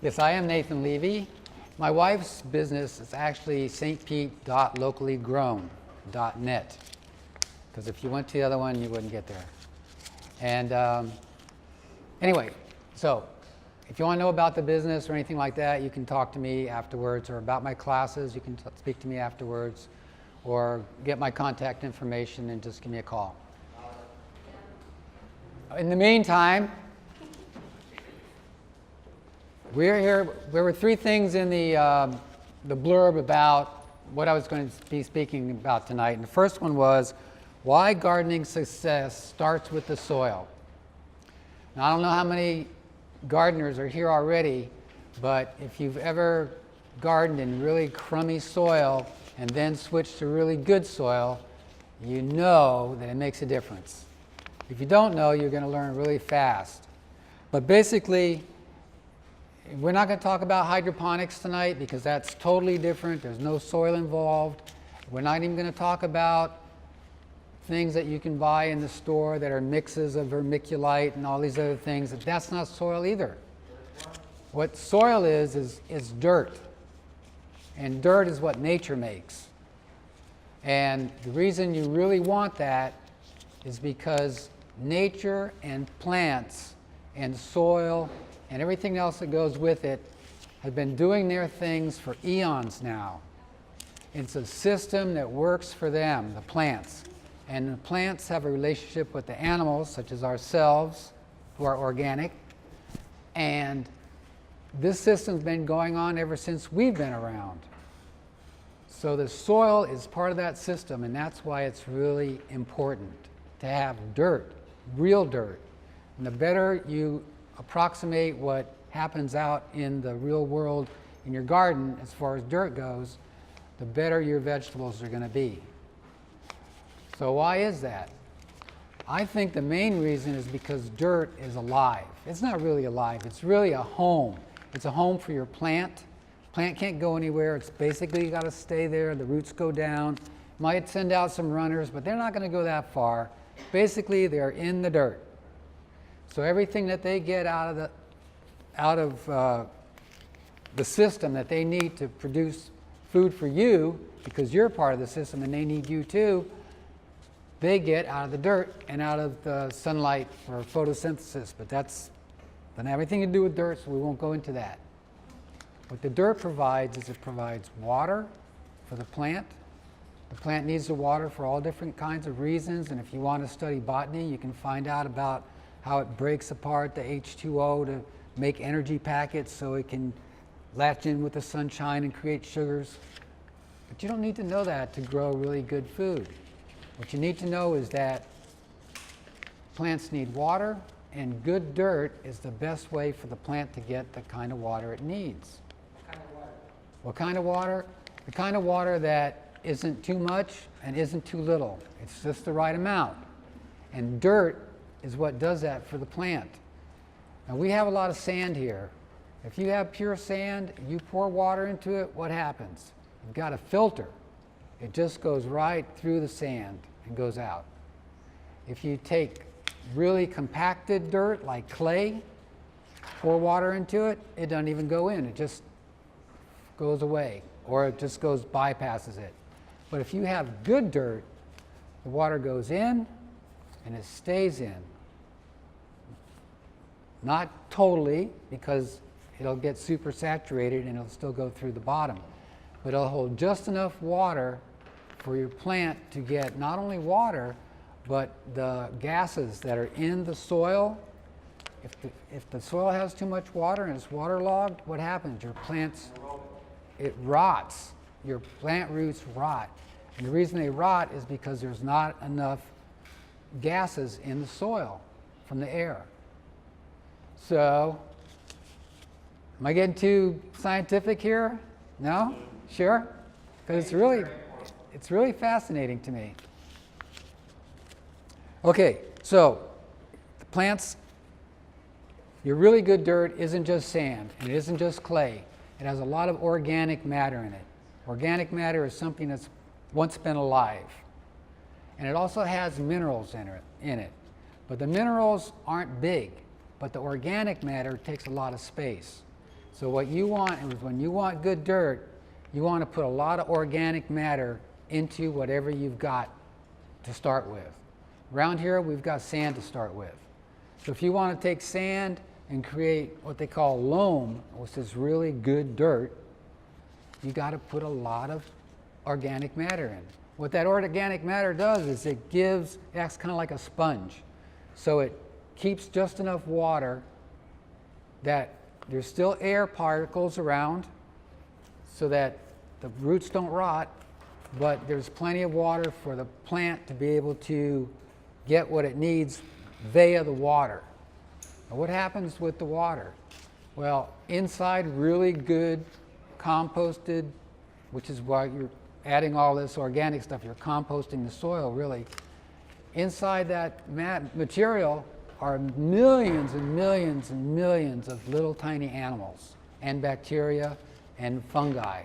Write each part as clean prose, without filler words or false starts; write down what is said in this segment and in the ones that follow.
Yes, I am Nathan Levy. My wife's business is actually stpete.locallygrown.net, because if you went to the other one, you wouldn't get there. And anyway, so if you want to know about the business or anything like that, you can talk to me afterwards, or about my classes, you can speak to me afterwards, or get my contact information and just give me a call. In the meantime, we're here. There were three things in the blurb about what I was going to be speaking about tonight. And the first one was why gardening success starts with the soil. Now, I don't know how many gardeners are here already, but if you've ever gardened in really crummy soil and then switched to really good soil, you know that it makes a difference. If you don't know, you're going to learn really fast. But basically, we're not going to talk about hydroponics tonight because that's totally different. There's no soil involved. We're not even going to talk about things that you can buy in the store that are mixes of vermiculite and all these other things. That's not soil either. What soil is dirt. And dirt is what nature makes. And the reason you really want that is because nature and plants and soil and everything else that goes with it have been doing their things for eons now. It's a system that works for them, the plants. And the plants have a relationship with the animals, such as ourselves, who are organic. And this system's been going on ever since we've been around. So the soil is part of that system, and that's why it's really important to have dirt, real dirt. And the better you approximate what happens out in the real world in your garden as far as dirt goes, the better your vegetables are going to be. So why is that? I think the main reason is because dirt is alive. It's not really alive. It's really a home. It's a home for your plant. Plant can't go anywhere. It's basically got to stay there. The roots go down. Might send out some runners, but they're not going to go that far. Basically, they're in the dirt. So everything that they get out of the system that they need to produce food for you, because you're part of the system and they need you too, they get out of the dirt and out of the sunlight for photosynthesis. But that's doesn't have anything to do with dirt, so we won't go into that. What the dirt provides is it provides water for the plant. The plant needs the water for all different kinds of reasons, and if you want to study botany, you can find out about how it breaks apart the H2O to make energy packets so it can latch in with the sunshine and create sugars. But you don't need to know that to grow really good food. What you need to know is that plants need water, and good dirt is the best way for the plant to get the kind of water it needs. What kind of water? What kind of water? The kind of water that isn't too much and isn't too little. It's just the right amount. And dirt is what does that for the plant. Now, we have a lot of sand here. If you have pure sand, you pour water into it, what happens? You've got a filter. It just goes right through the sand and goes out. If you take really compacted dirt like clay, pour water into it, it doesn't even go in. It just goes away, or it just bypasses it. But if you have good dirt, the water goes in and it stays in. Not totally, because it'll get super saturated and it'll still go through the bottom. But it'll hold just enough water for your plant to get not only water, but the gases that are in the soil. If the soil has too much water and it's waterlogged, what happens? Your plants, it rots. Your plant roots rot. And the reason they rot is because there's not enough gases in the soil from the air. So, am I getting too scientific here? No? Sure? Because it's really fascinating to me. Okay, so the plants, your really good dirt isn't just sand, and it isn't just clay. It has a lot of organic matter in it. Organic matter is something that's once been alive. And it also has minerals in it. But the minerals aren't big, but the organic matter takes a lot of space. So what you want is when you want good dirt, you want to put a lot of organic matter into whatever you've got to start with. Around here, we've got sand to start with. So if you want to take sand and create what they call loam, which is really good dirt, you got to put a lot of organic matter in. What that organic matter does is it acts kind of like a sponge. So it keeps just enough water that there's still air particles around so that the roots don't rot, but there's plenty of water for the plant to be able to get what it needs via the water. Now, what happens with the water? Well, inside really good composted, which is why you're adding all this organic stuff, you're composting the soil really. Inside that material are millions and millions and millions of little tiny animals and bacteria and fungi.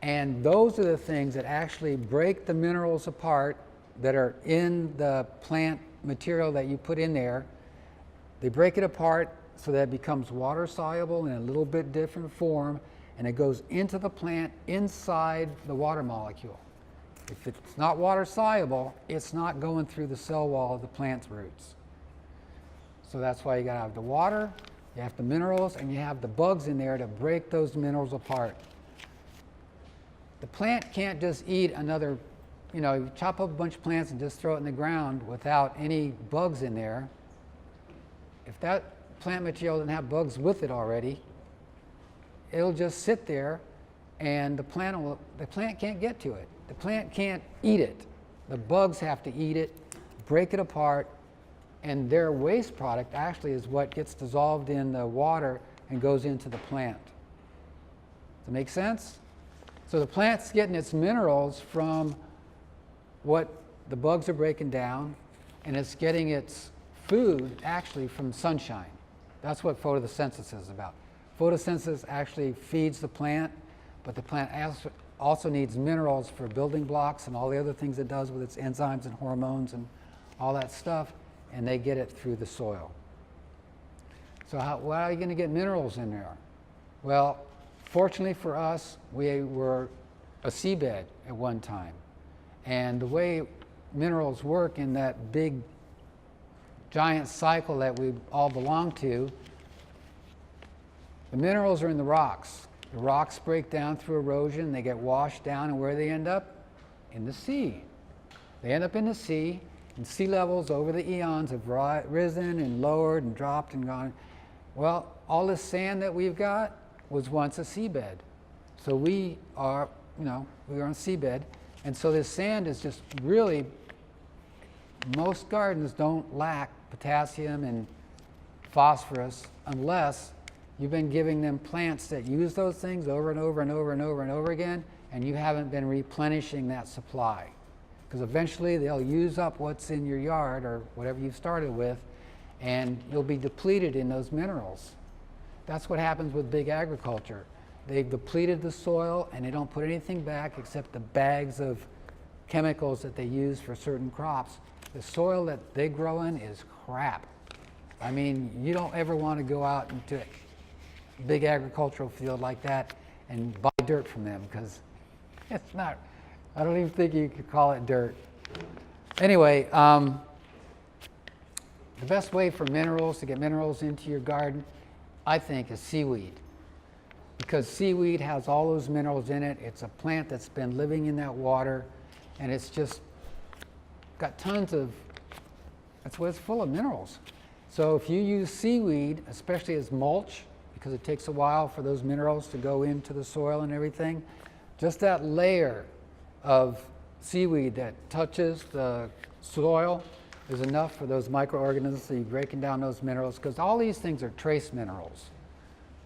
And those are the things that actually break the minerals apart that are in the plant material that you put in there. They break it apart so that it becomes water soluble in a little bit different form, and it goes into the plant inside the water molecule. If it's not water soluble, it's not going through the cell wall of the plant's roots. So that's why you got to have the water, you have the minerals, and you have the bugs in there to break those minerals apart. The plant can't just eat another, you chop up a bunch of plants and just throw it in the ground without any bugs in there. If that plant material doesn't have bugs with it already, it'll just sit there and the plant can't get to it. The plant can't eat it. The bugs have to eat it, break it apart, and their waste product actually is what gets dissolved in the water and goes into the plant. Does that make sense? So the plant's getting its minerals from what the bugs are breaking down, and it's getting its food actually from sunshine. That's what photosynthesis is about. Photosynthesis actually feeds the plant, but the plant also needs minerals for building blocks and all the other things it does with its enzymes and hormones and all that stuff, and they get it through the soil. So how are you going to get minerals in there? Well, fortunately for us, we were a seabed at one time. And the way minerals work in that big, giant cycle that we all belong to, the minerals are in the rocks. The rocks break down through erosion, they get washed down, and where they end up? In the sea. They end up in the sea, and sea levels over the eons have risen and lowered and dropped and gone. Well, all this sand that we've got was once a seabed. So we are on a seabed, and so this sand is just really, most gardens don't lack potassium and phosphorus unless you've been giving them plants that use those things over and over and over and over and over again, and you haven't been replenishing that supply. Because eventually they'll use up what's in your yard or whatever you've started with, and you'll be depleted in those minerals. That's what happens with big agriculture. They've depleted the soil and they don't put anything back except the bags of chemicals that they use for certain crops. The soil that they grow in is crap. I mean, you don't ever want to go out into a big agricultural field like that and buy dirt from them, because it's not, I don't even think you could call it dirt. Anyway, the best way for minerals, to get minerals into your garden, I think, is seaweed. Because seaweed has all those minerals in it. It's a plant that's been living in that water, and it's just got tons of, that's what it's full of, minerals. So if you use seaweed, especially as mulch, because it takes a while for those minerals to go into the soil and everything, just that layer of seaweed that touches the soil is enough for those microorganisms to be breaking down those minerals, because all these things are trace minerals,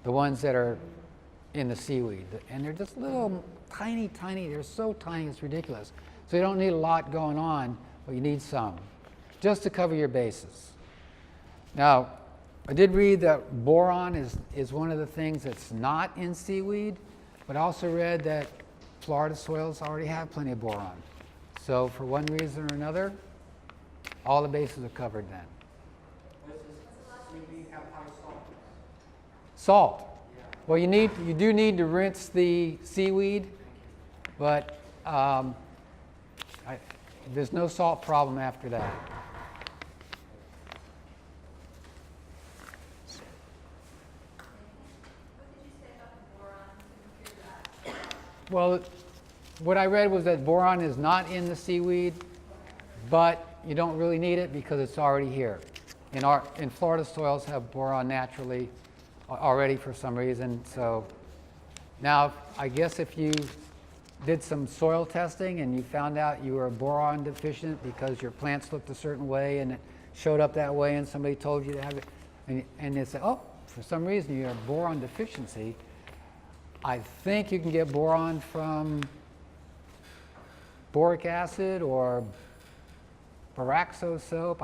the ones that are in the seaweed. And they're just little tiny, they're so tiny it's ridiculous. So you don't need a lot going on, but you need some, just to cover your bases. Now, I did read that boron is one of the things that's not in seaweed, but I also read that Florida soils already have plenty of boron. So for one reason or another, all the bases are covered then. Does seaweed have high salt? Salt. Well, you do need to rinse the seaweed, but there's no salt problem after that. Well, what I read was that boron is not in the seaweed, but you don't really need it because it's already here. In Florida, soils have boron naturally already for some reason. So now, I guess if you did some soil testing and you found out you were boron deficient because your plants looked a certain way and it showed up that way, and somebody told you to have it, and they said, oh, for some reason you have boron deficiency, I think you can get boron from boric acid or boraxo soap.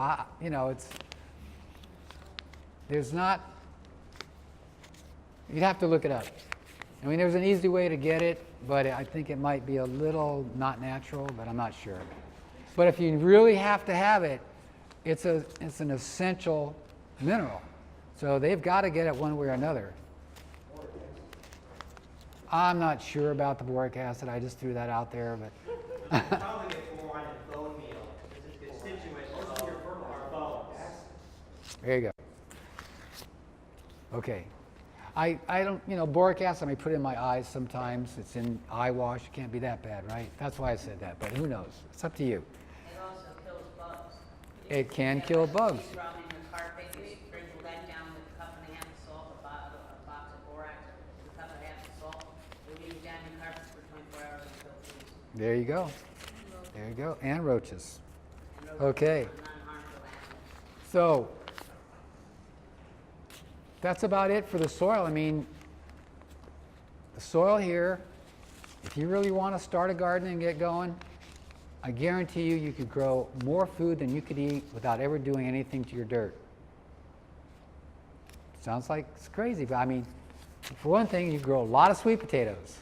There's not, you'd have to look it up. I mean, there's an easy way to get it, but I think it might be a little not natural, but I'm not sure. But if you really have to have it, it's an essential mineral. So they've got to get it one way or another. I'm not sure about the boric acid. I just threw that out there, but. Probably get boron in bone meal. It's a constituent of our bones. There you go. Okay. I don't, boric acid I may put in my eyes sometimes. It's in eye wash. It can't be that bad, right? That's why I said that, but who knows? It's up to you. It also kills bugs. It can kill bugs. You rub in your carpet, you sprinkle that down with a cup and a half of salt, a box of borax, a cup and a half of salt. You leave it down in your carpet for 24 hours and kill fleas. There you go. There you go. And roaches. And those Okay. are non-harmful animals. So that's about it for the soil. I mean, the soil here, if you really want to start a garden and get going, I guarantee you could grow more food than you could eat without ever doing anything to your dirt. Sounds like it's crazy, but I mean, for one thing, you grow a lot of sweet potatoes.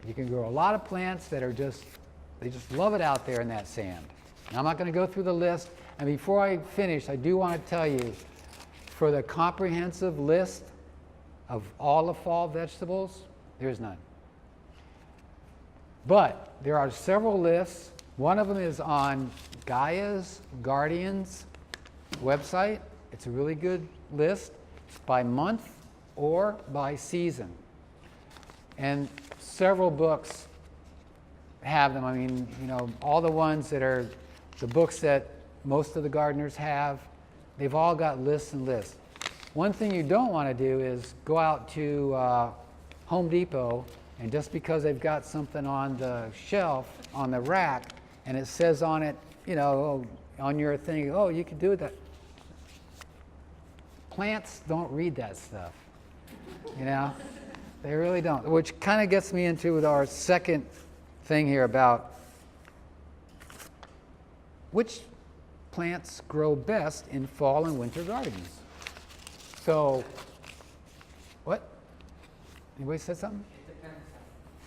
You can grow a lot of plants that are they just love it out there in that sand. Now, I'm not going to go through the list. And before I finish, I do want to tell you, for the comprehensive list of all the fall vegetables, there's none. But there are several lists. One of them is on Gaia's Guardians website. It's a really good list. It's by month or by season. And several books have them. I mean, all the ones that are the books that most of the gardeners have, they've all got lists and lists. One thing you don't want to do is go out to Home Depot, and just because they've got something on the shelf, on the rack, and it says on it, on your thing, you can do that. Plants don't read that stuff, They really don't, which kind of gets me into with our second thing here about which plants grow best in fall and winter gardens. So, what? Anybody said something?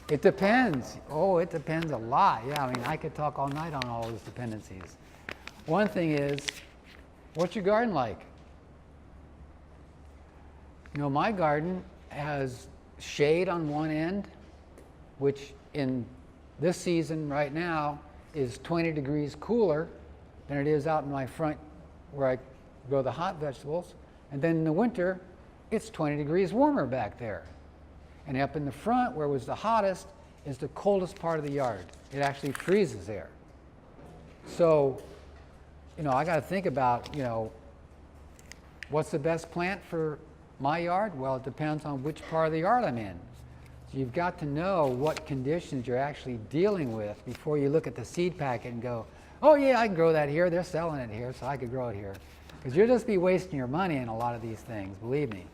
It depends. Oh, it depends a lot. Yeah, I mean, I could talk all night on all those dependencies. One thing is, what's your garden like? My garden has shade on one end, which in this season right now is 20 degrees cooler than it is out in my front where I grow the hot vegetables. And then in the winter, it's 20 degrees warmer back there. And up in the front, where it was the hottest, is the coldest part of the yard. It actually freezes there. So, I got to think about, what's the best plant for my yard? Well, it depends on which part of the yard I'm in. So you've got to know what conditions you're actually dealing with before you look at the seed packet and go, oh yeah, I can grow that here. They're selling it here, so I could grow it here. Because you'll just be wasting your money in a lot of these things, believe me.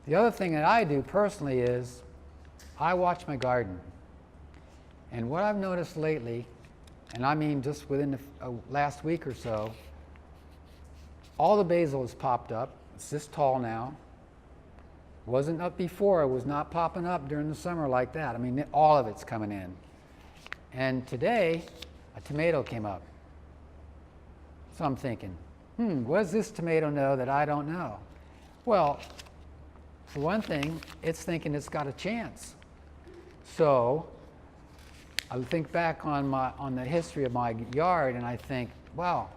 The other thing that I do personally is I watch my garden. And what I've noticed lately, and I mean just within the last week or so, all the basil has popped up. It's this tall now. Wasn't up before. It was not popping up during the summer like that. I mean, all of it's coming in. And today, a tomato came up. So I'm thinking, what does this tomato know that I don't know? Well, for one thing, it's thinking it's got a chance. So I think back on the history of my yard, and I think, wow,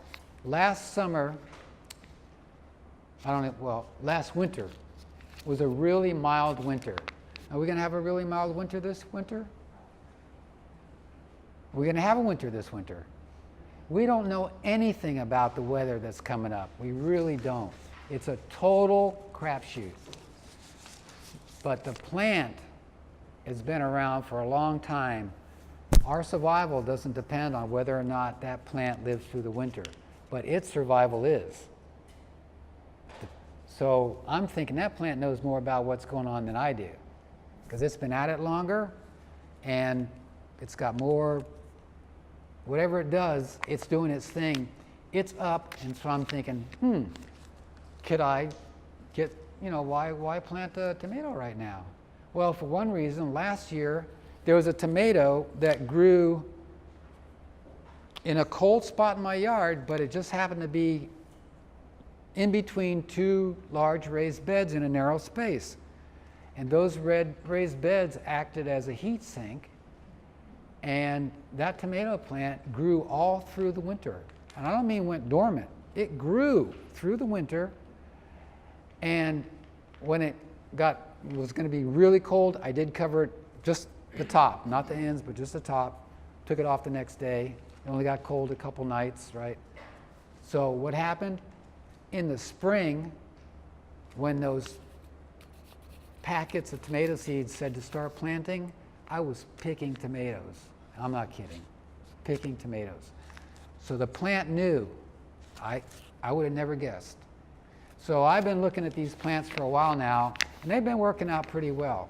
last summer, last winter was a really mild winter. Are we going to have a really mild winter this winter? We're going to have a winter this winter. We don't know anything about the weather that's coming up. We really don't. It's a total crapshoot. But the plant has been around for a long time. Our survival doesn't depend on whether or not that plant lives through the winter, but its survival is. So I'm thinking that plant knows more about what's going on than I do, because it's been at it longer, and it's got more, whatever it does, it's doing its thing. It's up, and so I'm thinking, could I get, why plant a tomato right now? Well, for one reason, last year, there was a tomato that grew in a cold spot in my yard, but it just happened to be in between two large raised beds in a narrow space. And those raised beds acted as a heat sink, and that tomato plant grew all through the winter. And I don't mean went dormant. It grew through the winter, and when it was going to be really cold, I did cover it, just the top, not the ends, but just the top. Took it off the next day. It only got cold a couple nights, right? So what happened? In the spring, when those packets of tomato seeds said to start planting, I was picking tomatoes. I'm not kidding. Picking tomatoes. So the plant knew. I would have never guessed. So I've been looking at these plants for a while now, and they've been working out pretty well.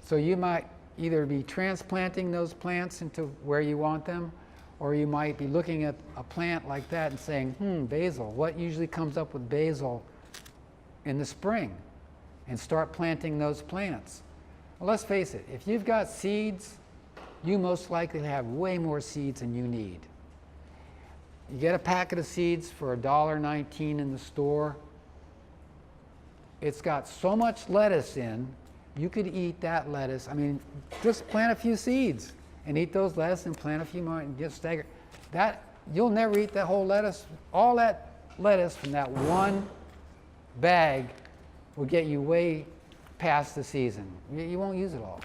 So you might either be transplanting those plants into where you want them, or you might be looking at a plant like that and saying, basil, what usually comes up with basil in the spring? And start planting those plants. Well, let's face it, if you've got seeds, you most likely have way more seeds than you need. You get a packet of seeds for $1.19 in the store. It's got so much lettuce in, you could eat that lettuce. I mean, just plant a few seeds and eat those lettuce and plant a few more and just stagger. You'll never eat that whole lettuce. All that lettuce from that one bag will get you way past the season. You won't use it all.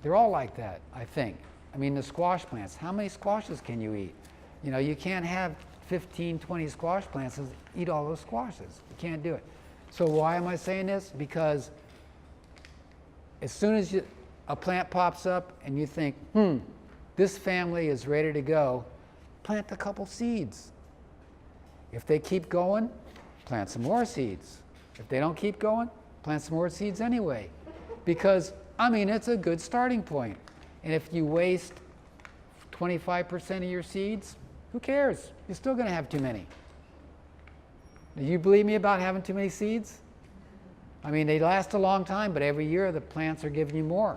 They're all like that, I think. I mean, the squash plants, how many squashes can you eat? You can't have 15, 20 squash plants and eat all those squashes. You can't do it. So why am I saying this? Because as soon as a plant pops up and you think, this family is ready to go, plant a couple seeds. If they keep going, plant some more seeds. If they don't keep going, plant some more seeds anyway. Because, it's a good starting point. And if you waste 25% of your seeds, who cares? You're still going to have too many. Do you believe me about having too many seeds? They last a long time, but every year the plants are giving you more.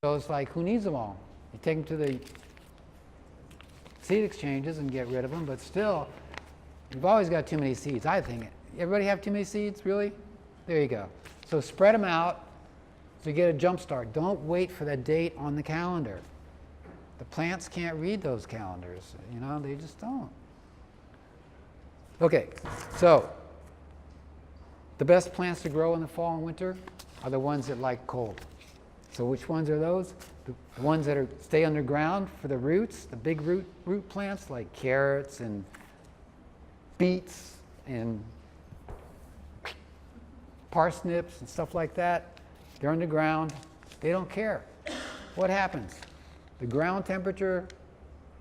So it's like, who needs them all? You take them to the seed exchanges and get rid of them, but still, you've always got too many seeds, I think. Everybody have too many seeds, really? There you go. So spread them out so you get a jump start. Don't wait for the date on the calendar. The plants can't read those calendars, they just don't. Okay, so the best plants to grow in the fall and winter are the ones that like cold. So which ones are those? The ones that stay underground for the roots, the big root plants like carrots and beets and parsnips and stuff like that. They're underground. They don't care. What happens? The ground temperature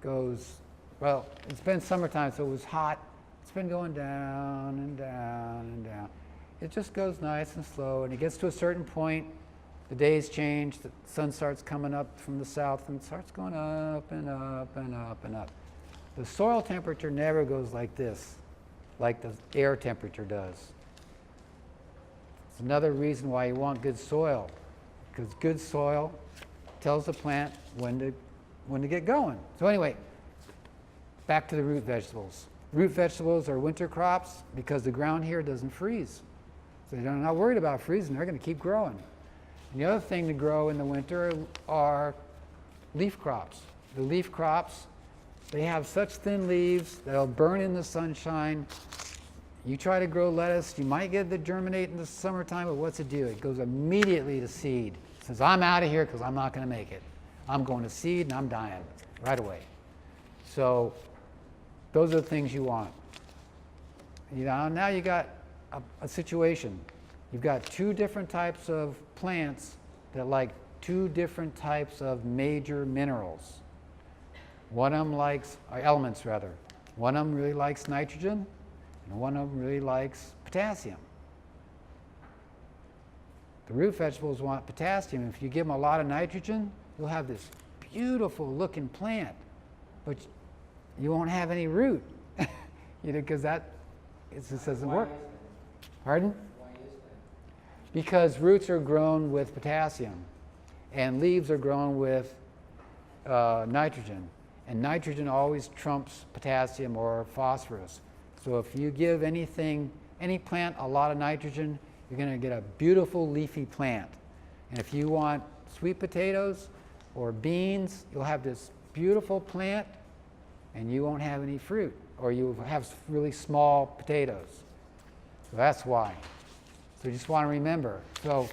goes, well, it's been summertime, so it was hot. It's been going down and down and down. It just goes nice and slow, and it gets to a certain point, the days change, the sun starts coming up from the south, and it starts going up and up and up and up. The soil temperature never goes like this, like the air temperature does. It's another reason why you want good soil, because good soil tells the plant when to get going. So anyway, back to the root vegetables. root vegetables are winter crops because the ground here doesn't freeze. So they're not worried about freezing, they're going to keep growing. And the other thing to grow in the winter are leaf crops. The leaf crops, they have such thin leaves that they'll burn in the sunshine. You try to grow lettuce, you might get it to germinate in the summertime, but what's it do? It goes immediately to seed. It says, I'm out of here because I'm not going to make it. I'm going to seed and I'm dying right away. So those are the things you want. You know, now you got a situation. You've got two different types of plants that like two different types of major minerals. One of them likes, or elements rather. One of them really likes nitrogen, and one of them really likes potassium. The root vegetables want potassium. If you give them a lot of nitrogen, you'll have this beautiful looking plant, but you won't have any root, you know, because it just doesn't work. Pardon? Why is that? Because roots are grown with potassium, and leaves are grown with nitrogen. And nitrogen always trumps potassium or phosphorus. So if you give any plant a lot of nitrogen, you're going to get a beautiful leafy plant. And if you want sweet potatoes or beans, you'll have this beautiful plant and you won't have any fruit, or you have really small potatoes. So that's why. So you just want to remember. So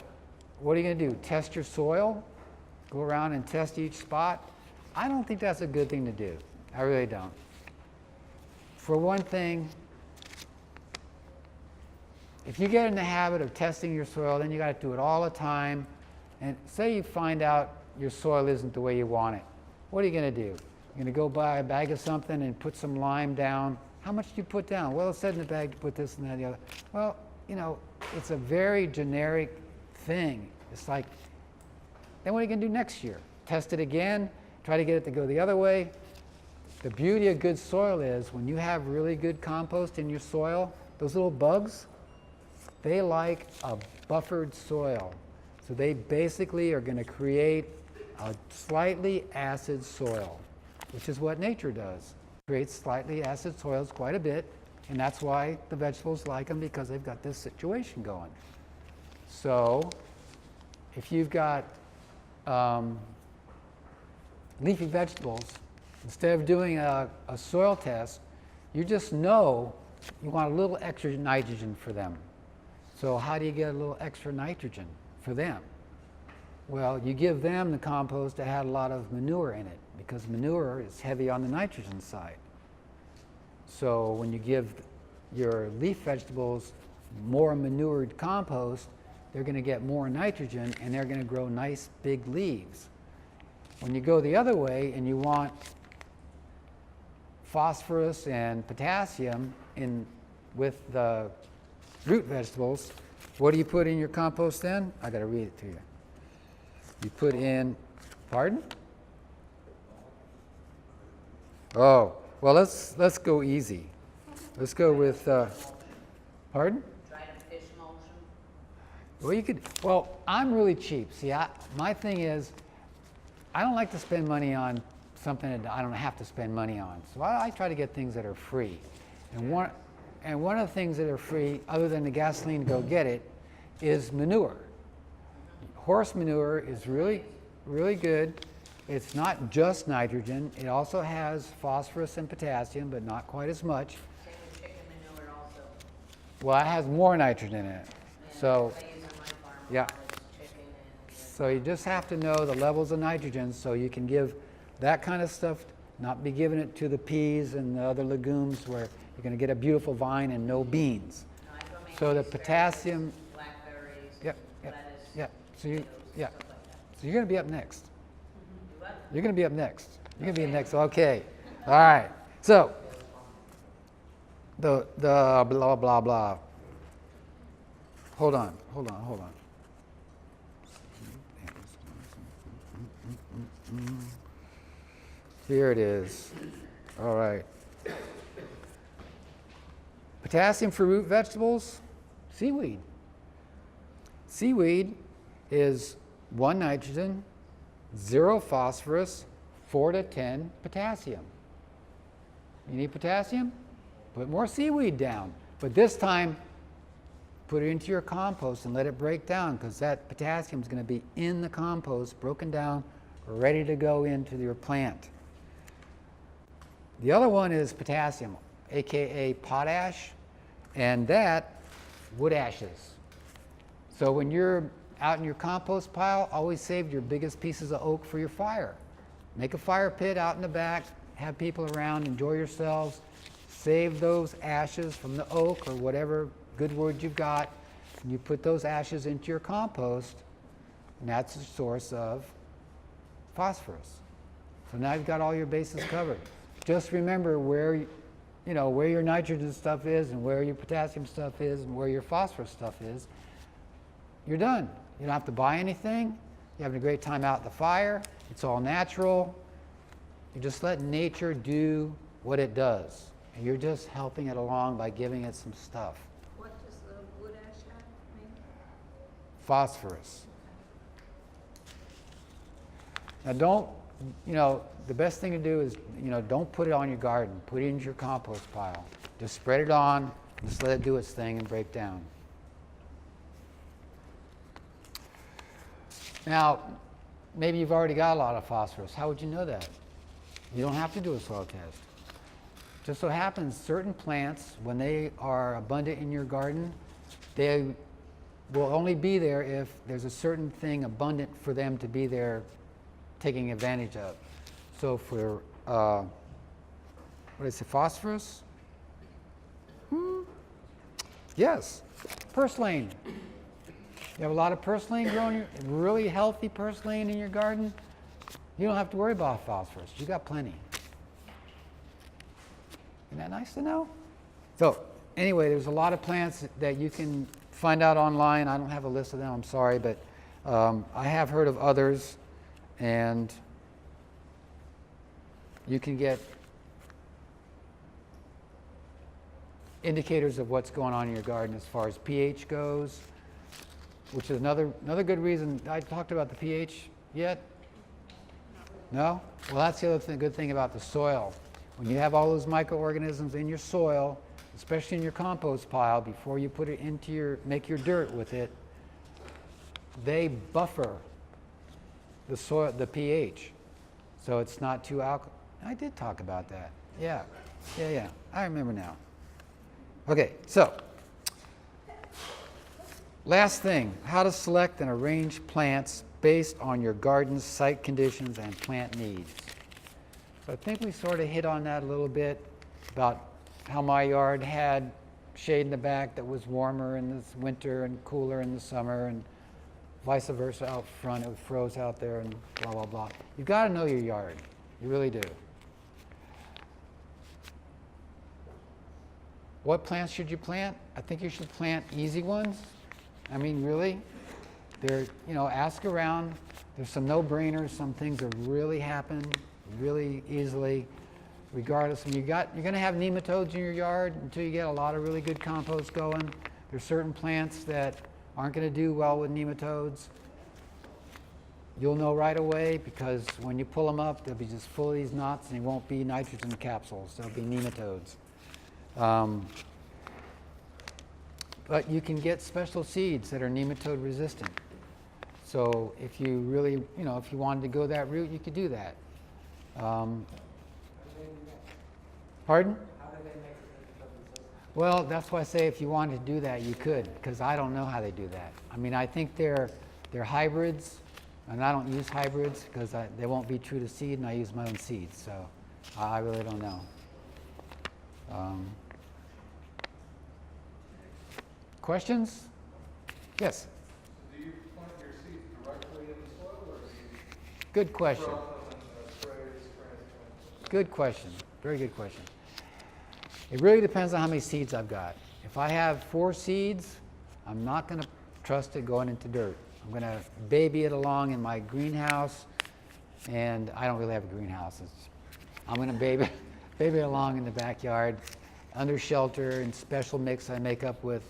what are you going to do? Test your soil? Go around and test each spot? I don't think that's a good thing to do. I really don't. For one thing, if you get in the habit of testing your soil, then you got to do it all the time. And say you find out your soil isn't the way you want it. What are you going to do? You're going to go buy a bag of something and put some lime down. How much do you put down? Well, it said in the bag to put this and that and the other. Well, you know, it's a very generic thing. It's like, then what are you going to do next year? Test it again? Try to get it to go the other way? The beauty of good soil is when you have really good compost in your soil, those little bugs, they like a buffered soil. So they basically are going to create a slightly acid soil, which is what nature does. It creates slightly acid soils quite a bit, and that's why the vegetables like them, because they've got this situation going. So if you've got leafy vegetables, instead of doing a soil test, you just know you want a little extra nitrogen for them. So how do you get a little extra nitrogen for them? Well, you give them the compost that had a lot of manure in it, because manure is heavy on the nitrogen side. So when you give your leaf vegetables more manured compost, they're going to get more nitrogen and they're going to grow nice big leaves. When you go the other way and you want phosphorus and potassium with the root vegetables, what do you put in your compost then? I got to read it to you. You put in, pardon? Oh, well, let's go easy. Let's go with, pardon? Dried up fish emulsion. Well, you could. Well, I'm really cheap. See, my thing is, I don't like to spend money on something that I don't have to spend money on. So I try to get things that are free. And one of the things that are free, other than the gasoline to go get it, is manure. Horse manure is really, really good. It's not just nitrogen. It also has phosphorus and potassium, but not quite as much. Same with chicken manure also. Well, it has more nitrogen in it. And So, I use on my farm. yeah. It's chicken and So you just have to know the levels of nitrogen so you can give that kind of stuff, not be giving it to the peas and the other legumes where you're going to get a beautiful vine and no beans. no, I grow mainly So the asparagus, potassium, blackberries, yep, lettuce, yep. So you, potatoes, yeah. stuff like that. So you're going to be up next. Do what? You're going to be up next. You're going to be next. Okay. All right. So the blah blah blah. Hold on. Here it is. All right. Potassium for root vegetables, seaweed. Seaweed is 1 nitrogen, 0 phosphorus, 4 to 10 potassium. You need potassium? Put more seaweed down. But this time, put it into your compost and let it break down, because that potassium is going to be in the compost, broken down, ready to go into your plant. The other one is potassium, aka potash, and that wood ashes. So when you're out in your compost pile, always save your biggest pieces of oak for your fire. Make a fire pit out in the back, have people around, enjoy yourselves. Save those ashes from the oak or whatever good wood you've got, and you put those ashes into your compost, and that's the source of phosphorus. So now you've got all your bases covered. Just remember where where your nitrogen stuff is and where your potassium stuff is and where your phosphorus stuff is. You're done. You don't have to buy anything. You're having a great time out at the fire. It's all natural. You're just letting nature do what it does. And you're just helping it along by giving it some stuff. What does the wood ash have mean? Phosphorus. Now don't, the best thing to do is, don't put it on your garden. Put it into your compost pile. Just spread it on, just let it do its thing and break down. Now, maybe you've already got a lot of phosphorus. How would you know that? You don't have to do a soil test. Just so happens certain plants, when they are abundant in your garden, they will only be there if there's a certain thing abundant for them to be there taking advantage of. So for, what is it, phosphorus? Yes, purslane. You have a lot of purslane growing, really healthy purslane in your garden, you don't have to worry about phosphorus. You got plenty. Isn't that nice to know? So anyway, there's a lot of plants that you can find out online. I don't have a list of them, I'm sorry, but I have heard of others, and you can get indicators of what's going on in your garden as far as pH goes, which is another good reason. I talked about the pH yet? No? Well, that's the other good thing about the soil. When you have all those microorganisms in your soil, especially in your compost pile, before you put it into make your dirt with it, they buffer the soil, the pH, so it's not too alkaline. I did talk about that. Yeah. I remember now. Okay, so last thing, how to select and arrange plants based on your garden's site conditions and plant needs. So I think we sort of hit on that a little bit about how my yard had shade in the back that was warmer in the winter and cooler in the summer, and vice versa out front. It froze out there and blah, blah, blah. You've got to know your yard. You really do. What plants should you plant? I think you should plant easy ones. I mean, really. They're, ask around. There's some no-brainers. Some things that really happen really easily, regardless. And you're going to have nematodes in your yard until you get a lot of really good compost going. There's certain plants that aren't going to do well with nematodes. You'll know right away, because when you pull them up, they'll be just full of these knots, and they won't be nitrogen capsules. They'll be nematodes. But you can get special seeds that are nematode resistant. So if you really, if you wanted to go that route, you could do that. Pardon? How do they make it? Well, that's why I say if you wanted to do that, you could, because I don't know how they do that. I mean, I think they're hybrids, and I don't use hybrids because they won't be true to seed, and I use my own seeds, so I really don't know. Questions? Yes? Do you plant your seeds directly in the soil, or do you Good question. drop them in the sprays? Good question. Very good question. It really depends on how many seeds I've got. If I have 4 seeds, I'm not going to trust it going into dirt. I'm going to baby it along in my greenhouse, and I don't really have a greenhouse. I'm going to baby it along in the backyard, under shelter, and special mix I make up with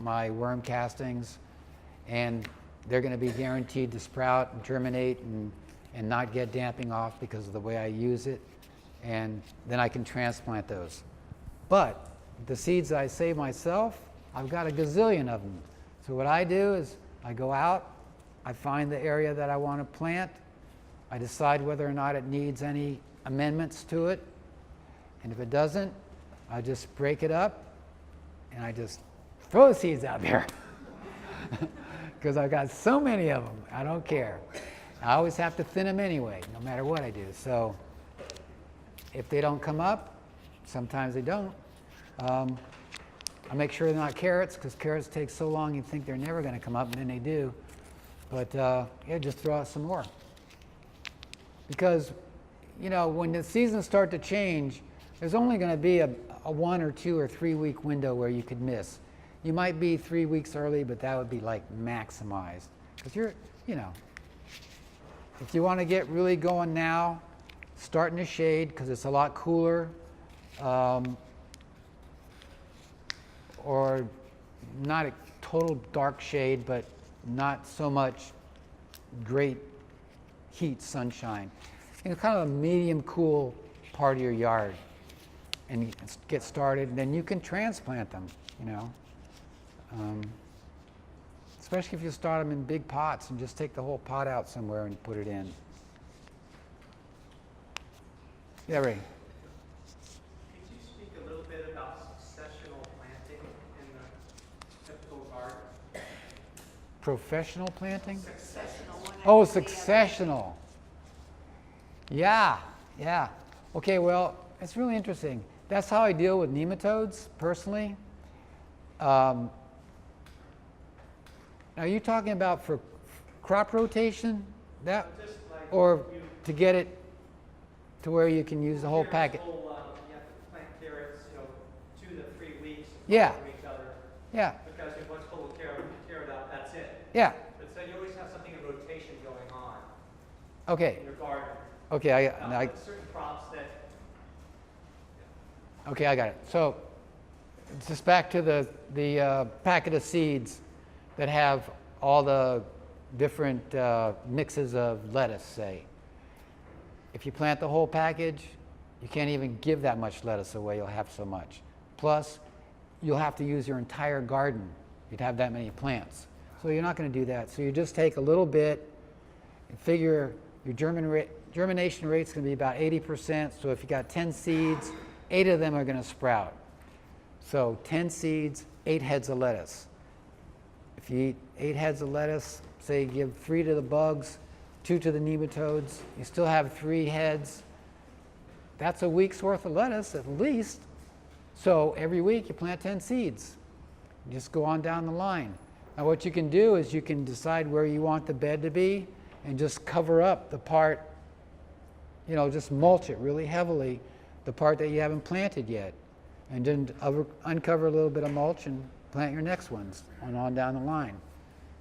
my worm castings, and they're going to be guaranteed to sprout and germinate and not get damping off because of the way I use it, and then I can transplant those. But the seeds that I save myself, I've got a gazillion of them. So what I do is I go out, I find the area that I want to plant, I decide whether or not it needs any amendments to it, and if it doesn't, I just break it up and I just throw the seeds out there. Because I've got so many of them, I don't care. I always have to thin them anyway, no matter what I do. So if they don't come up, sometimes they don't. I make sure they're not carrots, because carrots take so long you think they're never going to come up, and then they do. But yeah, just throw out some more. Because, you know, when the seasons start to change, there's only going to be a 1 or 2 or 3 week window where you could miss. You might be 3 weeks early, but that would be like maximized. Because you're, you know, if you want to get really going now, start in the shade because it's a lot cooler. Or not a total dark shade, but not so much great heat, sunshine. You know, kind of a medium cool part of your yard, and you get started. And then you can transplant them. You know, especially if you start them in big pots and just take the whole pot out somewhere and put it in. Yeah, Ray. Could you speak a little bit about successional planting in the typical garden? Professional planting? Successional, one Oh, after the other. successional. Yeah, yeah. Okay, well, it's really interesting. That's how I deal with nematodes, personally. Now, are you talking about for crop rotation? That, Just like or you- to get it to where you can use the whole packet? You have to plant carrots, you know, 2 to 3 weeks Yeah. apart from each other. Yeah, Because if one's full of carrot, you tear it out, that's it. yeah. But so you always have something in rotation going on Okay, in your garden. okay, With certain crops that, okay, I got it. So, it's just back to the packet of seeds that have all the different mixes of lettuce, say. If you plant the whole package, you can't even give that much lettuce away, you'll have so much. Plus, you'll have to use your entire garden. You'd have that many plants. So you're not going to do that. So you just take a little bit and figure your germination rate's going to be about 80%. So if you got 10 seeds, 8 of them are going to sprout. So 10 seeds, 8 heads of lettuce. If you eat 8 heads of lettuce, say you give 3 to the bugs, 2 to the nematodes, you still have 3 heads. That's a week's worth of lettuce at least. So every week you plant 10 seeds. You just go on down the line. Now what you can do is you can decide where you want the bed to be and just cover up the part, you know, just mulch it really heavily, the part that you haven't planted yet. And then uncover a little bit of mulch and plant your next ones on down the line.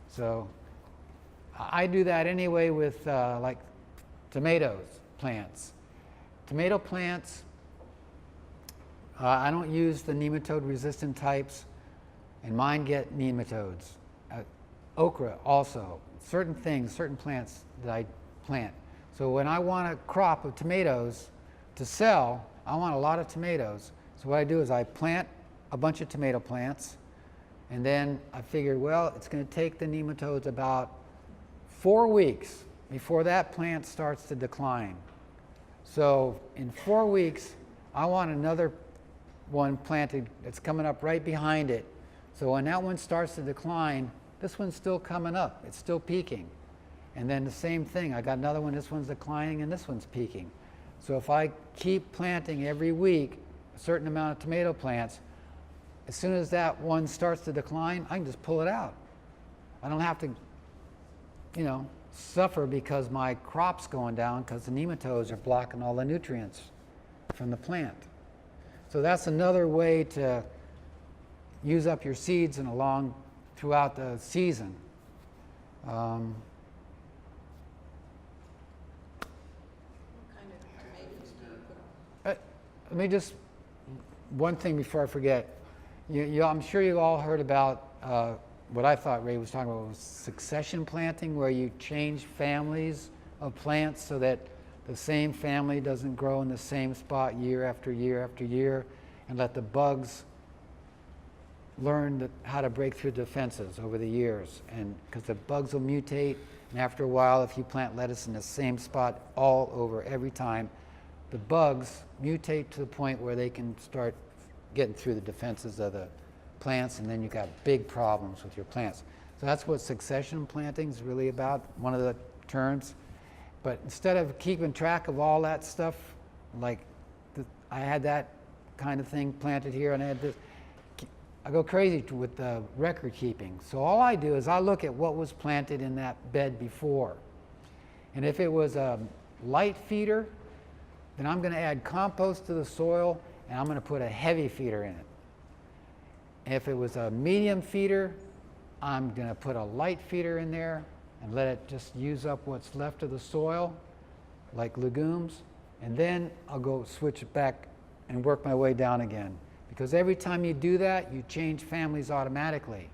So I do that anyway with like tomatoes plants. Tomato plants, I don't use the nematode resistant types, and mine get nematodes. Okra also, certain things, certain plants that I plant. So when I want a crop of tomatoes to sell, I want a lot of tomatoes. So what I do is I plant a bunch of tomato plants, and then I figured, well, it's going to take the nematodes about 4 weeks before that plant starts to decline. So in 4 weeks, I want another one planted that's coming up right behind it. So when that one starts to decline, this one's still coming up. It's still peaking. And then the same thing, I got another one, this one's declining and this one's peaking. So if I keep planting every week a certain amount of tomato plants, as soon as that one starts to decline, I can just pull it out. I don't have to, you know, suffer because my crop's going down because the nematodes are blocking all the nutrients from the plant. So that's another way to use up your seeds and throughout the season. What kind of tomatoes do you put? Let me just, one thing before I forget. I'm sure you all heard about what I thought Ray was talking about was succession planting, where you change families of plants so that the same family doesn't grow in the same spot year after year after year, and let the bugs learned how to break through defenses over the years, and because the bugs will mutate, and after a while, if you plant lettuce in the same spot all over every time, the bugs mutate to the point where they can start getting through the defenses of the plants, and then you've got big problems with your plants. So that's what succession planting is really about, one of the terms. But instead of keeping track of all that stuff, like I had that kind of thing planted here, and I had this, I go crazy with the record keeping. So all I do is I look at what was planted in that bed before. And if it was a light feeder, then I'm going to add compost to the soil, and I'm going to put a heavy feeder in it. If it was a medium feeder, I'm going to put a light feeder in there and let it just use up what's left of the soil, like legumes, and then I'll go switch it back and work my way down again. Because every time you do that, you change families automatically.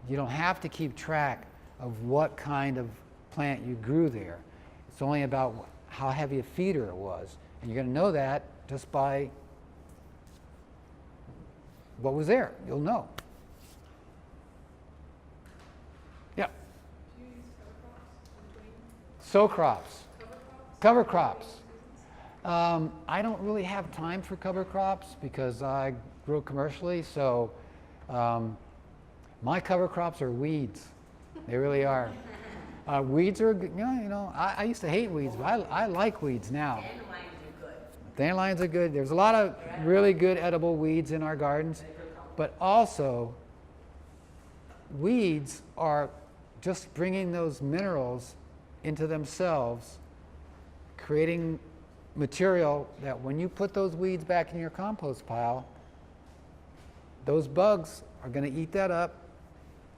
You don't have to keep track of what kind of plant you grew there. It's only about how heavy a feeder it was. And you're going to know that just by what was there. You'll know. Yeah. Do you use cover crops in between? Sow crops. Cover crops? Cover crops. I don't really have time for cover crops because I grow commercially, so my cover crops are weeds. They really are. Weeds are, I used to hate weeds, but I like weeds now. Dandelions are good. Dandelions are good. There's a lot of really good edible weeds in our gardens, but also weeds are just bringing those minerals into themselves, creating material that when you put those weeds back in your compost pile, those bugs are going to eat that up,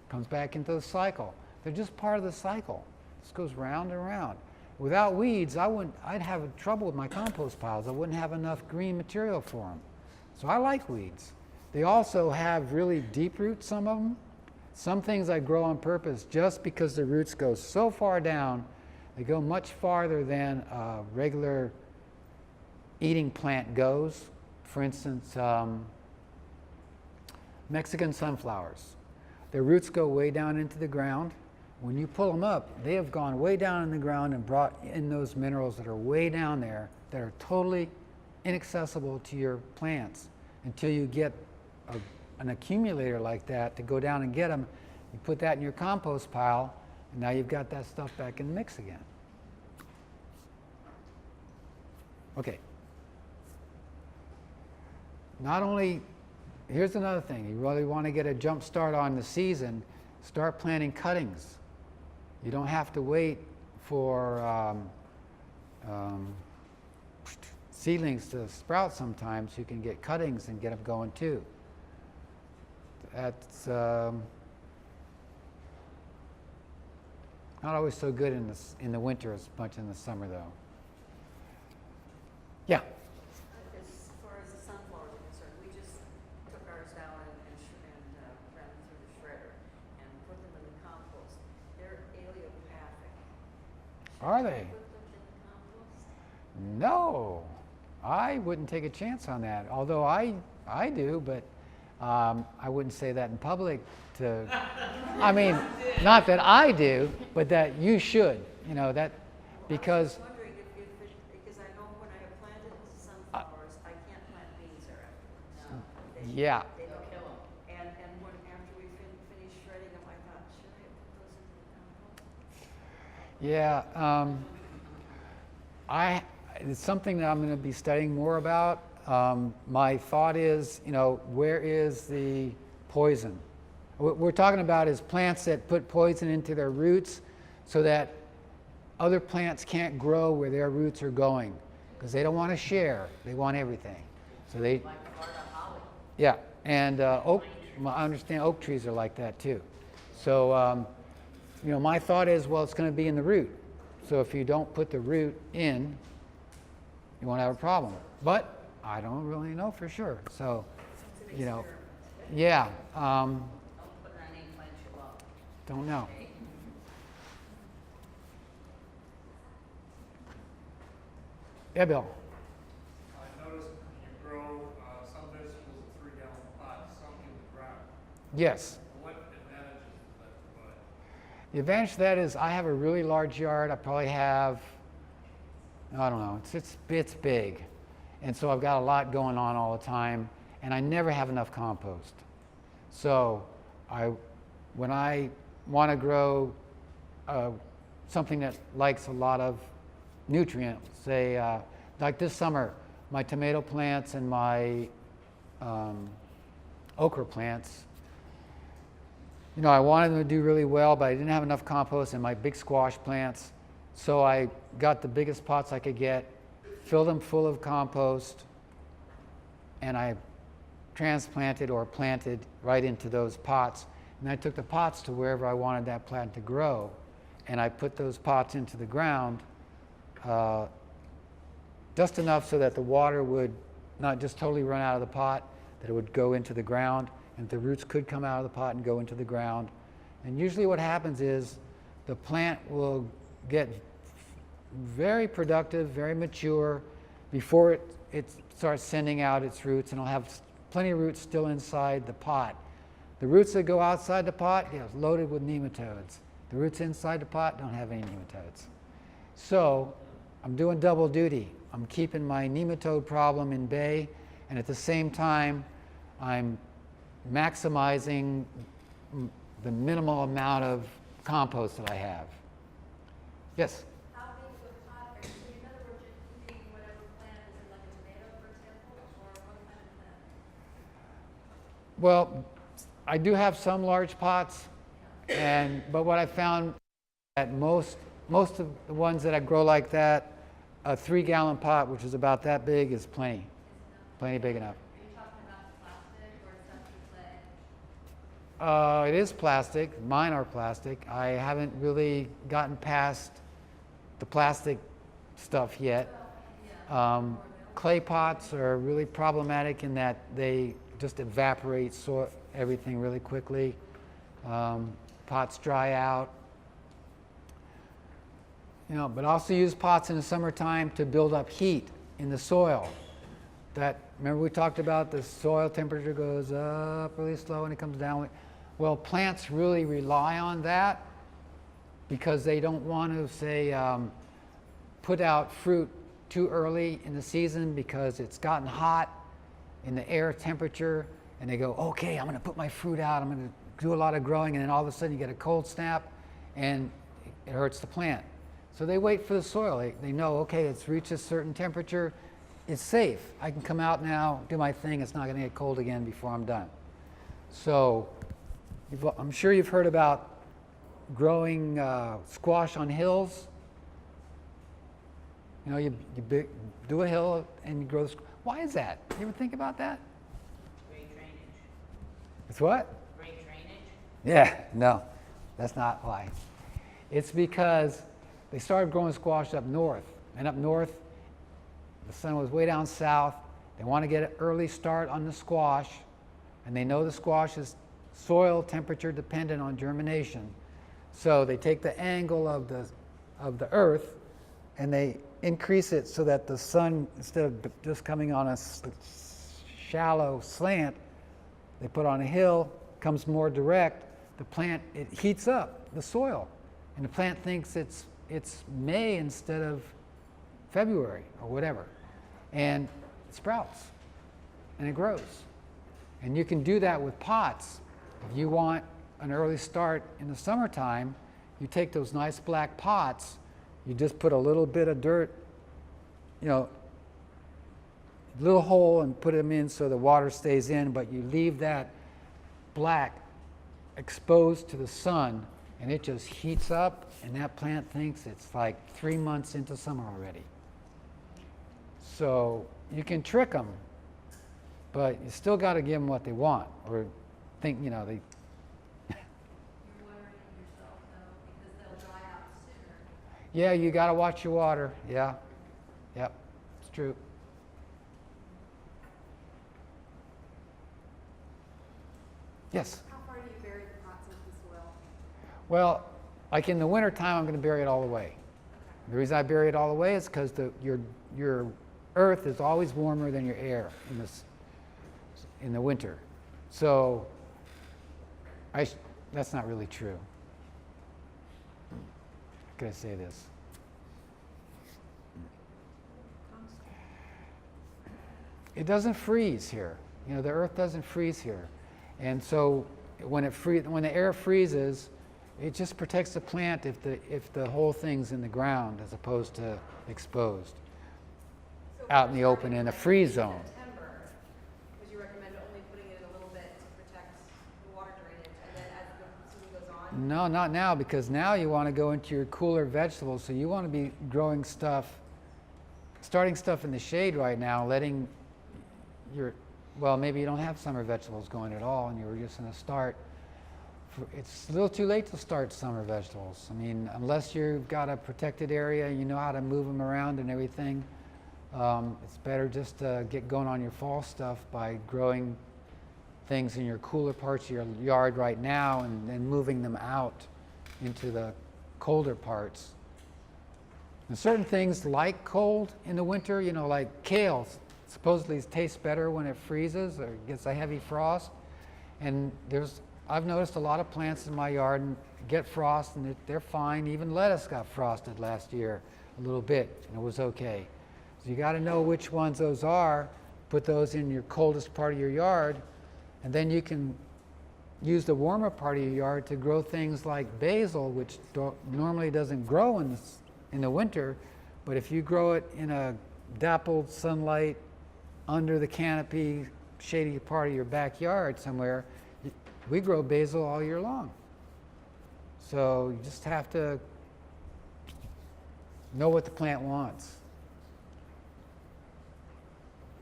comes back into the cycle. They're just part of the cycle. This goes round and round. Without weeds, I'd have trouble with my compost piles. I wouldn't have enough green material for them. So I like weeds. They also have really deep roots, some of them. Some things I grow on purpose just because the roots go so far down, they go much farther than a regular eating plant goes. For instance, Mexican sunflowers. Their roots go way down into the ground. When you pull them up, they have gone way down in the ground and brought in those minerals that are way down there that are totally inaccessible to your plants until you get an accumulator like that to go down and get them. You put that in your compost pile, and now you've got that stuff back in the mix again. Okay. Not only, here's another thing. You really want to get a jump start on the season, start planting cuttings. You don't have to wait for seedlings to sprout sometimes. You can get cuttings and get them going too. That's not always so good in the winter as much in the summer though. Yeah. As far as the sunflowers are concerned, we just took ours down and ran them through the shredder and put them in the compost. They're allelopathic. Are they? Put them in the compost? No, I wouldn't take a chance on that. Although I do, but I wouldn't say that in public. I mean, not that I do, but that you should. That because. I was wondering because I know when I have planted sunflowers, I can't plant beans there afterwards. No. Yeah. They don't kill them. And after we finished shredding them, I thought, should I have put those into the compost? Yeah. It's something that I'm going to be studying more about. My thought is, where is the poison? What we're talking about is plants that put poison into their roots so that other plants can't grow where their roots are going because they don't want to share. They want everything. So they, Like Florida holly. yeah, and oak. I understand oak trees are like that too. So, my thought is, well, it's going to be in the root. So if you don't put the root in, you won't have a problem. But I don't really know for sure. So, yeah, Don't put it on any plant you love. don't know. Okay? Yeah, Bill. I noticed you grow some vegetables in 3-gallon pots, some in the ground. Yes. What advantages does that provide? The advantage to that is I have a really large yard. I probably have, I don't know, it's big. And so I've got a lot going on all the time, and I never have enough compost. So when I want to grow something that likes a lot of nutrients, say like this summer, my tomato plants and my okra plants, you know, I wanted them to do really well, but I didn't have enough compost in my big squash plants. So I got the biggest pots I could get, filled them full of compost, and I transplanted or planted right into those pots. And I took the pots to wherever I wanted that plant to grow, and I put those pots into the ground just enough so that the water would not just totally run out of the pot, that it would go into the ground, and the roots could come out of the pot and go into the ground. And usually what happens is the plant will get very productive, very mature before it starts sending out its roots, and it'll have plenty of roots still inside the pot. The roots that go outside the pot get loaded with nematodes. The roots inside the pot don't have any nematodes. So I'm doing double duty. I'm keeping my nematode problem in bay, and at the same time I'm maximizing the minimal amount of compost that I have. Yes? How big of a pot are you, so in other words, you're keeping whatever plant is in, like a tomato, for example, or what kind of plant? Well, I do have some large pots, but what I found that most of the ones that I grow like that, a 3-gallon pot, which is about that big, is plenty big enough. Are you talking about plastic or is that the clay? It is plastic. Mine are plastic. I haven't really gotten past the plastic stuff yet. Clay pots are really problematic in that they just evaporate everything really quickly. Pots dry out. You know, but also use pots in the summertime to build up heat in the soil. Remember we talked about the soil temperature goes up really slow and it comes down. Well, plants really rely on that because they don't want to, say, put out fruit too early in the season because it's gotten hot in the air temperature, and they go, okay, I'm going to put my fruit out, I'm going to do a lot of growing, and then all of a sudden you get a cold snap and it hurts the plant. So they wait for the soil. They know, okay, it's reached a certain temperature, it's safe. I can come out now, do my thing, it's not going to get cold again before I'm done. So I'm sure you've heard about growing squash on hills. You know, you do a hill and you grow the squash. Why is that? You ever think about that? Great drainage. It's what? Great drainage. Yeah, no, that's not why. It's because they started growing squash up north, and up north, the sun was way down south. They want to get an early start on the squash, and they know the squash is soil temperature dependent on germination. So they take the angle of the earth and they increase it so that the sun, instead of just coming on a shallow slant, they put on a hill, comes more direct. The plant, it heats up the soil, and the plant thinks it's May instead of February or whatever, and it sprouts and it grows. And you can do that with pots. If you want an early start in the summertime, you take those nice black pots, you just put a little bit of dirt, you know, little hole, and put them in so the water stays in, but you leave that black exposed to the sun, and it just heats up, and that plant thinks it's like 3 months into summer already. So you can trick them, but you still got to give them what they want, or think, you know, they. You're watering yourself though, because they'll dry out sooner. Yeah, you got to watch your water. Yeah, yep, it's true. Yes. How far do you bury the pots into the soil? Well, like in the wintertime, I'm going to bury it all the way. The reason I bury it all the way is because your earth is always warmer than your air in the winter. So That's not really true. How could I say this? It doesn't freeze here. You know, the earth doesn't freeze here. And so when the air freezes, it just protects the plant if the whole thing's in the ground as opposed to exposed out in the open in a freeze zone. September, would you recommend only putting it in a little bit to protect the water drainage, and then as the season goes on? No, not now, because now you want to go into your cooler vegetables. So you want to be growing starting stuff in the shade right now, letting well, maybe you don't have summer vegetables going at all, and you were just going to start. It's a little too late to start summer vegetables. I mean, unless you've got a protected area, you know how to move them around and everything. It's better just to get going on your fall stuff by growing things in your cooler parts of your yard right now and then moving them out into the colder parts. And certain things like cold in the winter, you know, like kale, supposedly tastes better when it freezes or gets a heavy frost. And I've noticed a lot of plants in my yard get frost and they're fine. Even lettuce got frosted last year a little bit and it was okay. So you got to know which ones those are, put those in your coldest part of your yard, and then you can use the warmer part of your yard to grow things like basil, which normally doesn't grow in the winter, but if you grow it in a dappled sunlight under the canopy, shady part of your backyard somewhere, we grow basil all year long. So you just have to know what the plant wants.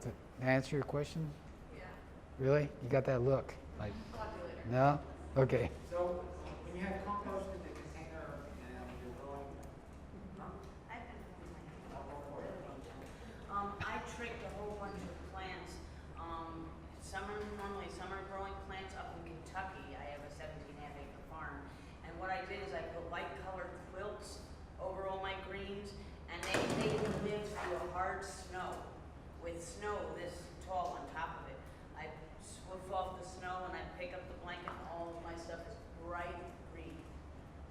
Does that answer your question? Yeah. Really? You got that look? Like, I'll talk to you later. no? Okay. So when you have compost in the container and you're growing, I've been doing I tricked a whole bunch of plants. Normally summer growing plants up in Kentucky. I have a 17.5 acre farm. And what I did is I put light colored quilts over all my greens, and they can live through a hard snow. With snow this tall on top of it. I swoof off the snow and I pick up the blanket and all of my stuff is bright green.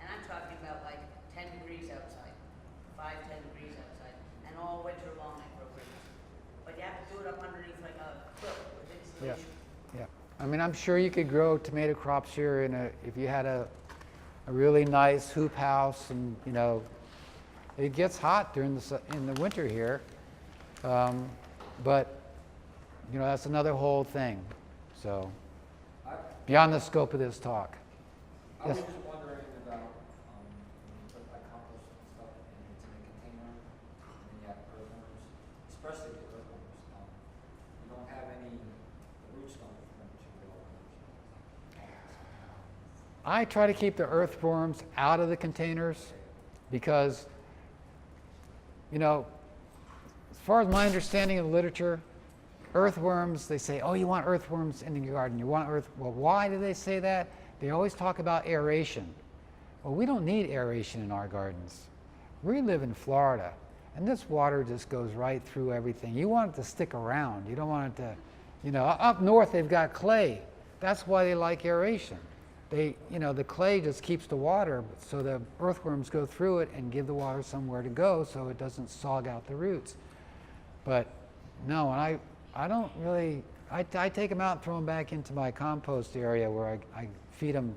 And I'm talking about like 10 degrees outside, 10 degrees outside, and all winter long I grow greens. But you have to do it up underneath like a quilt with Yeah. insulation. Yeah. I mean, I'm sure you could grow tomato crops here if you had a really nice hoop house, and you know, it gets hot in the winter here, but you know that's another whole thing. So beyond the scope of this talk. I was Yes. just wondering about, when you put like compost and stuff and it's in a container, and then you have earthworms, especially the earthworms. You don't have any root stock from which you grow earthworms. I try to keep the earthworms out of the containers because, you know, as far as my understanding of the literature, earthworms, they say, oh, you want earthworms in your garden. You want well, why do they say that? They always talk about aeration. Well, we don't need aeration in our gardens. We live in Florida, and this water just goes right through everything. You want it to stick around. You don't want it to, you know, up north they've got clay. That's why they like aeration. The clay just keeps the water, so the earthworms go through it and give the water somewhere to go so it doesn't sog out the roots. But no, and I don't really, I take them out and throw them back into my compost area where I feed them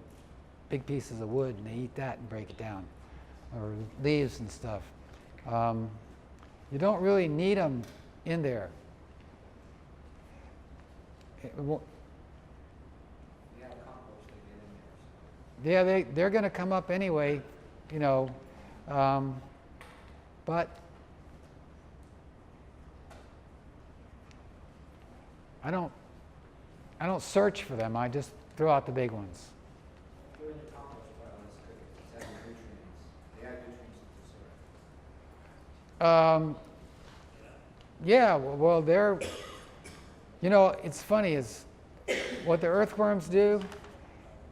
big pieces of wood and they eat that and break it down, or leaves and stuff. You don't really need them in there. You have compost, they get in there. Yeah, they're going to come up anyway, you know, but I don't search for them. I just throw out the big ones. Doing your compost pile is good. It's having nutrients. They add nutrients to the soil. Yeah, well, they're, you know, it's funny is what the earthworms do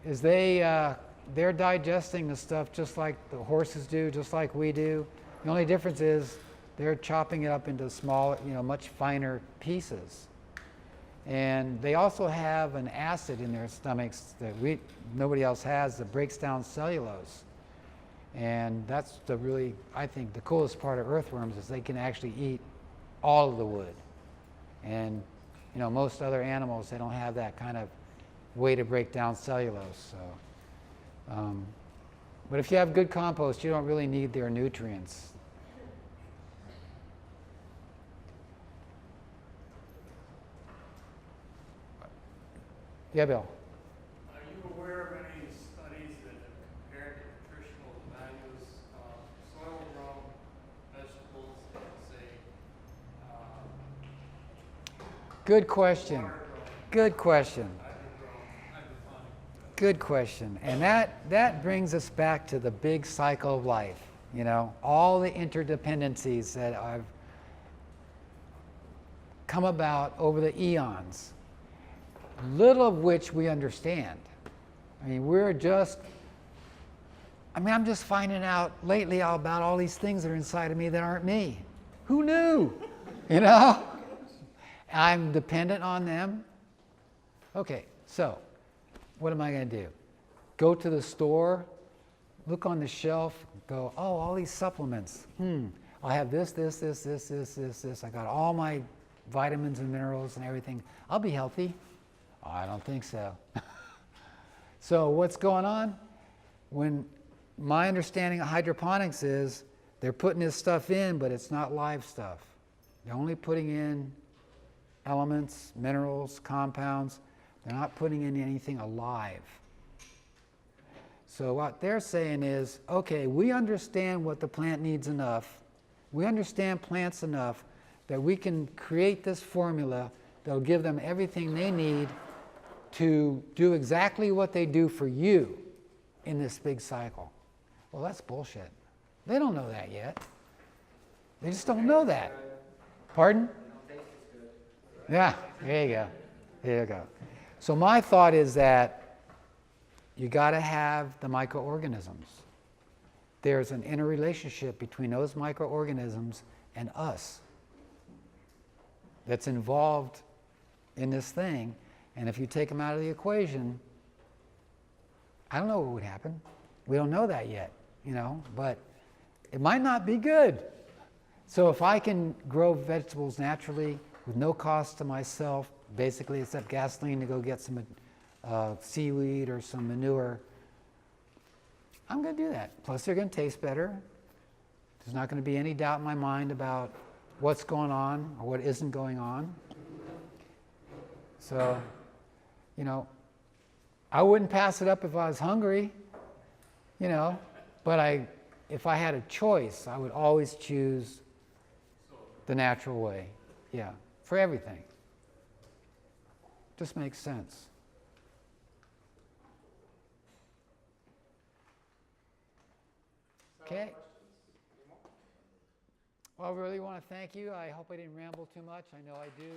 is they're digesting the stuff just like the horses do, just like we do. The only difference is they're chopping it up into small, you know, much finer pieces. And they also have an acid in their stomachs that nobody else has that breaks down cellulose. And that's the really, I think, the coolest part of earthworms is they can actually eat all of the wood. And, you know, most other animals, they don't have that kind of way to break down cellulose. So, but if you have good compost, you don't really need their nutrients. Yeah, Bill. Are you aware of any studies that have compared the nutritional values of soil-grown vegetables and, say, Good question. water-grown, Good question. hydroponic? Good question. And that brings us back to the big cycle of life. You know, all the interdependencies that have come about over the eons, little of which we understand. I mean, I'm just finding out lately about all these things that are inside of me that aren't me. Who knew? You know? I'm dependent on them. Okay, so what am I going to do? Go to the store, look on the shelf, go, oh, all these supplements. I have this. I got all my vitamins and minerals and everything. I'll be healthy. Oh, I don't think so. So what's going on? When my understanding of hydroponics is they're putting this stuff in, but it's not live stuff. They're only putting in elements, minerals, compounds. They're not putting in anything alive. So what they're saying is, okay, we understand what the plant needs enough. We understand plants enough that we can create this formula that'll give them everything they need to do exactly what they do for you in this big cycle. Well, that's bullshit. They don't know that yet. They just don't know that. Pardon? Yeah, there you go. There you go. So my thought is that you got to have the microorganisms. There's an interrelationship between those microorganisms and us that's involved in this thing. And if you take them out of the equation, I don't know what would happen. We don't know that yet, you know, but it might not be good. So if I can grow vegetables naturally with no cost to myself, basically except gasoline to go get some seaweed or some manure, I'm going to do that. Plus they're going to taste better. There's not going to be any doubt in my mind about what's going on or what isn't going on. So, you know, I wouldn't pass it up if I was hungry, you know, but if I had a choice, I would always choose the natural way. Yeah, for everything. Just makes sense. Okay. Well, I really want to thank you. I hope I didn't ramble too much. I know I do.